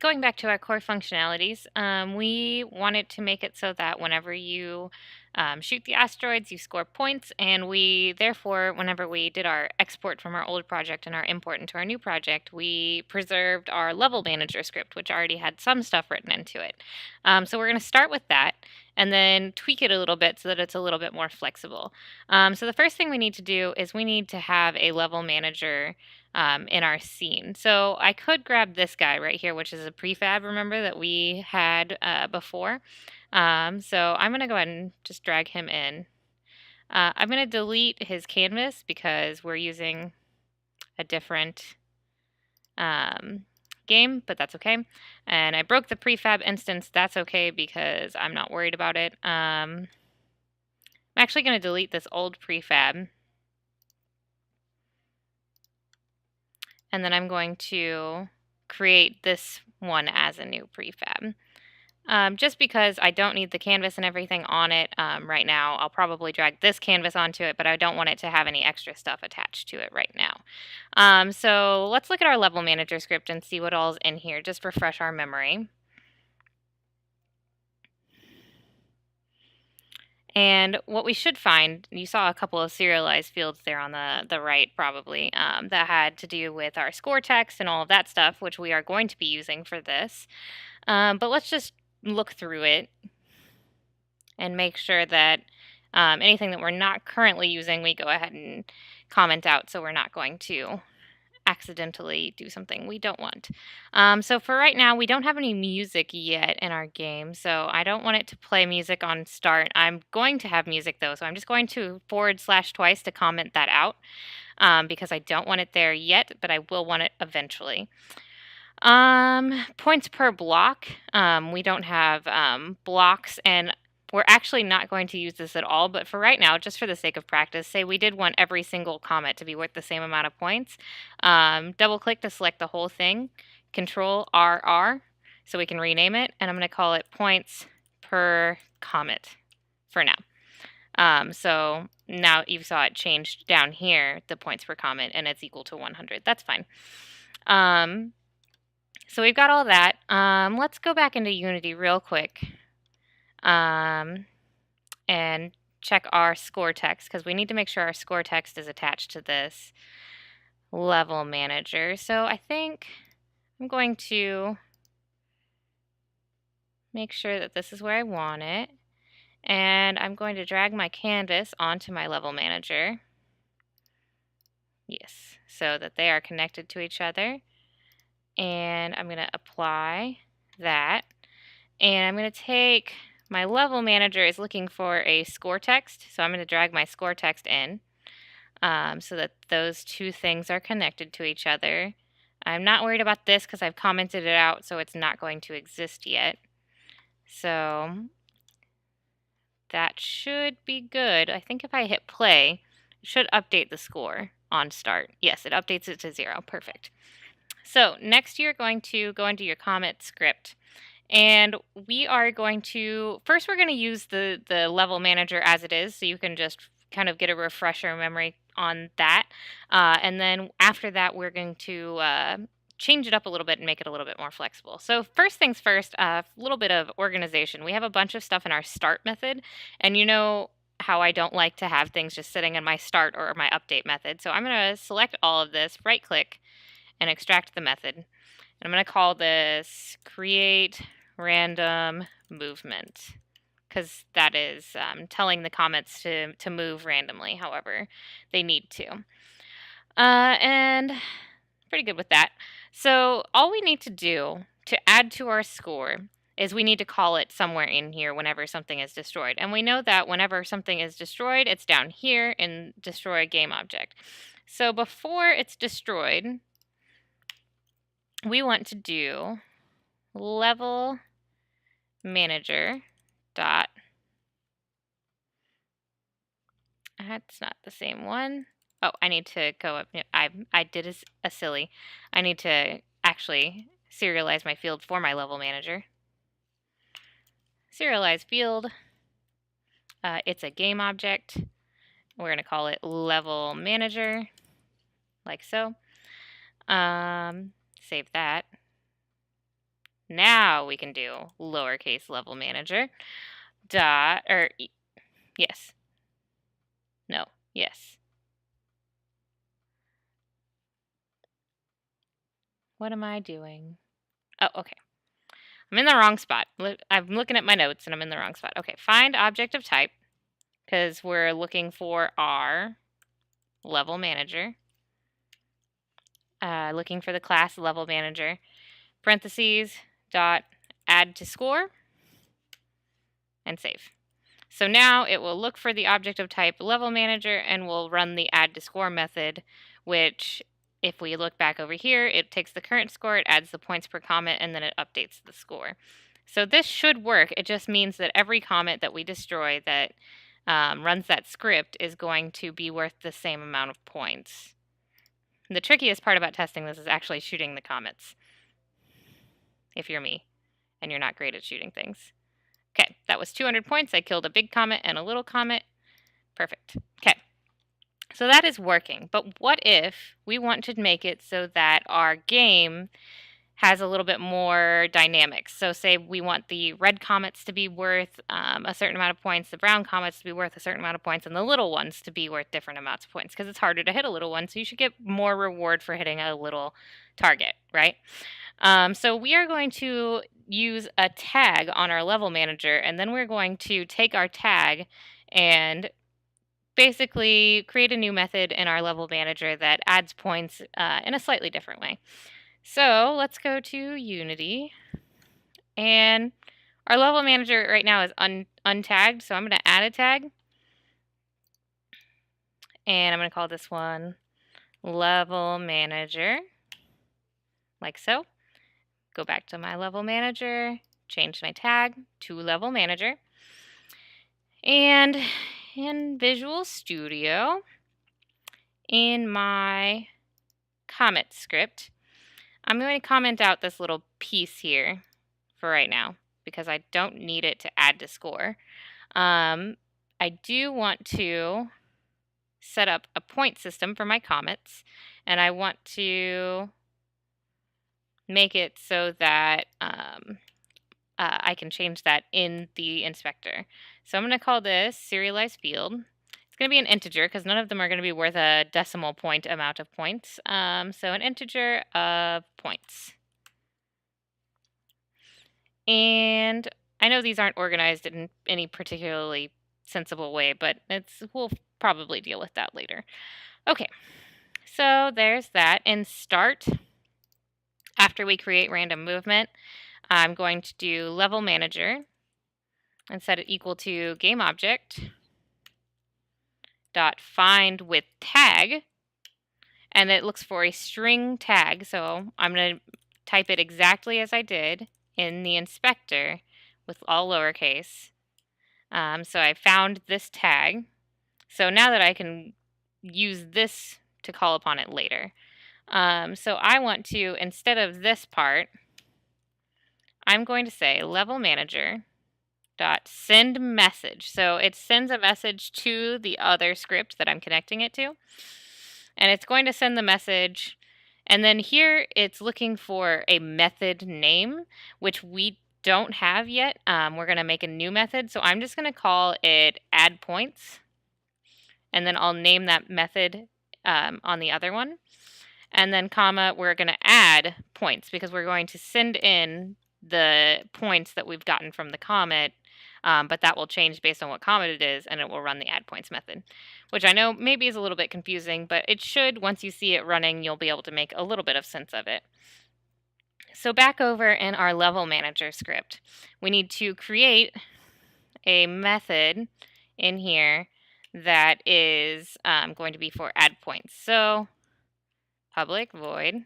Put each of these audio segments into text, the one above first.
going back to our core functionalities, we wanted to make it so that whenever you shoot the asteroids, you score points, and we, therefore, whenever we did our export from our old project and our import into our new project, we preserved our level manager script, which already had some stuff written into it. So we're going to start with that and then tweak it a little bit so that it's a little bit more flexible. So the first thing we need to do is we need to have a level manager in our scene. So I could grab this guy right here, which is a prefab, remember, that we had before. So I'm going to go ahead and just drag him in. I'm going to delete his canvas because we're using a different game, but that's okay. And I broke the prefab instance. That's okay because I'm not worried about it. I'm actually going to delete this old prefab. And then I'm going to create this one as a new prefab. Just because I don't need the canvas and everything on it right now, I'll probably drag this canvas onto it, but I don't want it to have any extra stuff attached to it right now. So let's look at our level manager script and see what all's in here, just refresh our memory. And what we should find, you saw a couple of serialized fields there on the right probably, that had to do with our score text and all of that stuff, which we are going to be using for this. But let's just look through it and make sure that anything that we're not currently using, we go ahead and comment out so we're not going to accidentally do something we don't want. So for right now, we don't have any music yet in our game, so I don't want it to play music on start. I'm going to have music though, so I'm just going to / twice to comment that out because I don't want it there yet, but I will want it eventually. Points per block. We don't have blocks, and we're actually not going to use this at all, but for right now, just for the sake of practice, say we did want every single comet to be worth the same amount of points. Double click to select the whole thing, Control RR, so we can rename it, and I'm going to call it points per comet for now. So now you saw it changed down here, the points per comet, and it's equal to 100. That's fine. So we've got all that. Let's go back into Unity real quick. And check our score text because we need to make sure our score text is attached to this level manager. So I think I'm going to make sure that this is where I want it. And I'm going to drag my canvas onto my level manager. Yes, so that they are connected to each other. And I'm going to apply that. And I'm going to take my level manager is looking for a score text, so I'm going to drag my score text in so that those two things are connected to each other. I'm not worried about this because I've commented it out, so it's not going to exist yet. So that should be good. I think if I hit play, it should update the score on start. Yes, it updates it to 0. Perfect. So next you're going to go into your Comet script. And we are going to, first we're going to use the level manager as it is, so you can just kind of get a refresher memory on that. And then after that, we're going to change it up a little bit and make it a little bit more flexible. So first things first, a little bit of organization. We have a bunch of stuff in our start method, and you know how I don't like to have things just sitting in my start or my update method. So I'm going to select all of this, right click, and extract the method. And I'm going to call this create random movement because that is telling the comets to move randomly however they need to. And pretty good with that. So all we need to do to add to our score is we need to call it somewhere in here whenever something is destroyed. And we know that whenever something is destroyed, it's down here in destroy game object. So before it's destroyed, we want to do level manager dot, that's not the same one. Oh, I need to go up. I did a silly. I need to actually serialize my field for my level manager. Serialize field. It's a game object. We're going to call it level manager, like so. Save that. Now we can do lowercase level manager dot, or yes, no, yes. What am I doing? Oh, okay. I'm in the wrong spot. I'm looking at my notes and I'm in the wrong spot. Okay, find object of type, because we're looking for our level manager. Looking for the class level manager. Parentheses, dot, add to score, and save. So now it will look for the object of type level manager and will run the add to score method, which if we look back over here, it takes the current score, it adds the points per comet, and then it updates the score. So this should work. It just means that every comet that we destroy that runs that script is going to be worth the same amount of points. The trickiest part about testing this is actually shooting the comets, if you're me and you're not great at shooting things. Okay, that was 200 points. I killed a big comet and a little comet. Perfect. Okay, so that is working. But what if we want to make it so that our game has a little bit more dynamics? So say we want the red comets to be worth a certain amount of points, the brown comets to be worth a certain amount of points, and the little ones to be worth different amounts of points, because it's harder to hit a little one, so you should get more reward for hitting a little target, right? So we are going to use a tag on our level manager, and then we're going to take our tag and basically create a new method in our level manager that adds points in a slightly different way. So let's go to Unity, and our level manager right now is untagged, so I'm going to add a tag, and I'm going to call this one level manager, like so. Go back to my level manager, change my tag to level manager. And in Visual Studio, in my Comet script, I'm going to comment out this little piece here for right now because I don't need it to add to score. I do want to set up a point system for my comets, and I want to make it so that I can change that in the inspector. So I'm going to call this serialized field. It's going to be an integer because none of them are going to be worth a decimal point amount of points. So an integer of points. And I know these aren't organized in any particularly sensible way, but we'll probably deal with that later. Okay, so there's that. In start, after we create random movement, I'm going to do level manager and set it equal to game object dot find with tag, and it looks for a string tag. So I'm going to type it exactly as I did in the inspector with all lowercase. So I found this tag. So now that I can use this to call upon it later. So I want to, instead of this part, I'm going to say level manager dot send message. So it sends a message to the other script that I'm connecting it to. And it's going to send the message. And then here it's looking for a method name, which we don't have yet. We're going to make a new method. So I'm just going to call it add points. And then I'll name that method on the other one. And then comma, we're going to add points because we're going to send in the points that we've gotten from the comet, but that will change based on what comet it is, and it will run the add points method, which I know maybe is a little bit confusing, but it should, once you see it running, you'll be able to make a little bit of sense of it. So back over in our level manager script, we need to create a method in here that is going to be for add points. So public void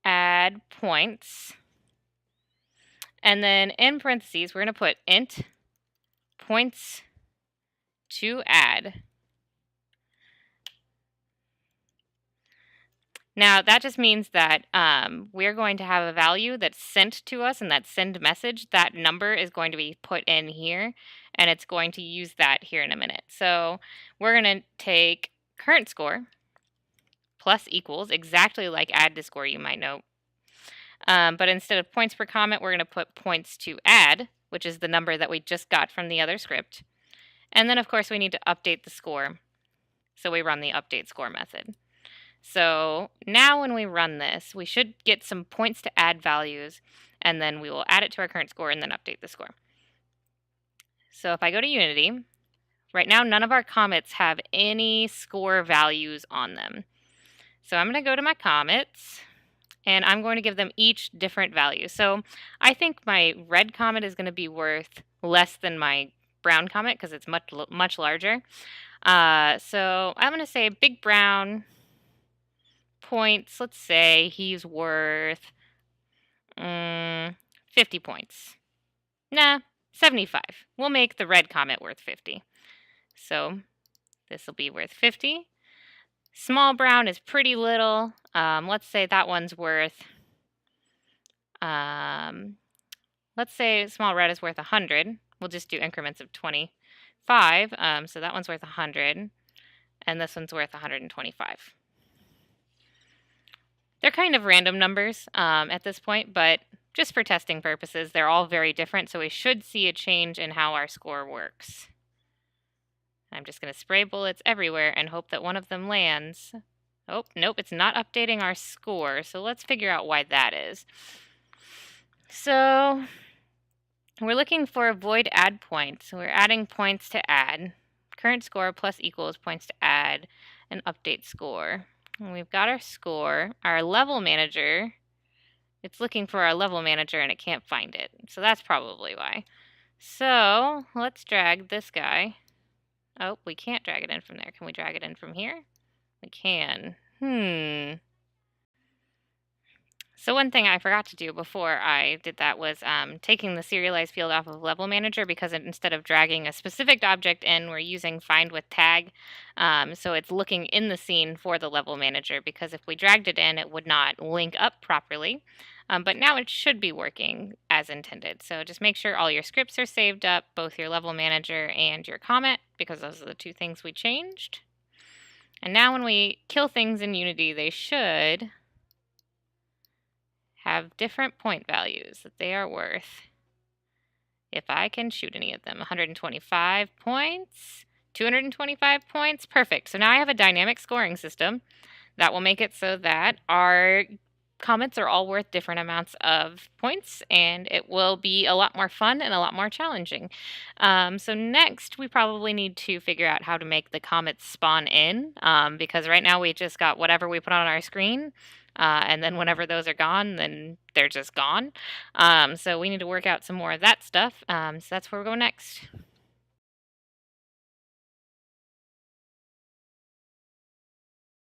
add points, and then in parentheses we're going to put int points to add. Now that just means that we're going to have a value that's sent to us, and that send message, that number is going to be put in here, and it's going to use that here in a minute. So we're going to take current score plus equals, exactly like add to score, you might know. But instead of points per comet, we're going to put points to add, which is the number that we just got from the other script. And then, of course, we need to update the score. So we run the update score method. So now when we run this, we should get some points to add values, and then we will add it to our current score and then update the score. So if I go to Unity, right now none of our comets have any score values on them. So I'm going to go to my comets, and I'm going to give them each different value. So I think my red comet is going to be worth less than my brown comet because it's much larger. So I'm going to say big brown points. Let's say he's worth 50 points. Nah, 75. We'll make the red comet worth 50. So this will be worth 50. Small brown is pretty little. Let's say that one's worth, let's say small red is worth 100. We'll just do increments of 25. So that one's worth 100, and this one's worth 125. They're kind of random numbers at this point, but just for testing purposes, they're all very different, so we should see a change in how our score works. I'm just going to spray bullets everywhere and hope that one of them lands. Oh, nope, it's not updating our score, so let's figure out why that is. So we're looking for void add points. So we're adding points to add. Current score plus equals points to add and update score. And we've got our score. Our level manager, it's looking for our level manager and it can't find it. So that's probably why. So let's drag this guy. Oh, we can't drag it in from there. Can we drag it in from here? We can. So one thing I forgot to do before I did that was taking the serialized field off of level manager, because instead of dragging a specific object in, we're using find with tag. So it's looking in the scene for the level manager, because if we dragged it in, it would not link up properly. But now it should be working as intended. So just make sure all your scripts are saved up, both your level manager and your comet, because those are the two things we changed. And now when we kill things in Unity, they should have different point values that they are worth. If I can shoot any of them, 125 points, 225 points, perfect. So now I have a dynamic scoring system that will make it so that our comets are all worth different amounts of points, and it will be a lot more fun and a lot more challenging. So next, we probably need to figure out how to make the comets spawn in, because right now we just got whatever we put on our screen, and then whenever those are gone, then they're just gone. So we need to work out some more of that stuff. So that's where we're going next.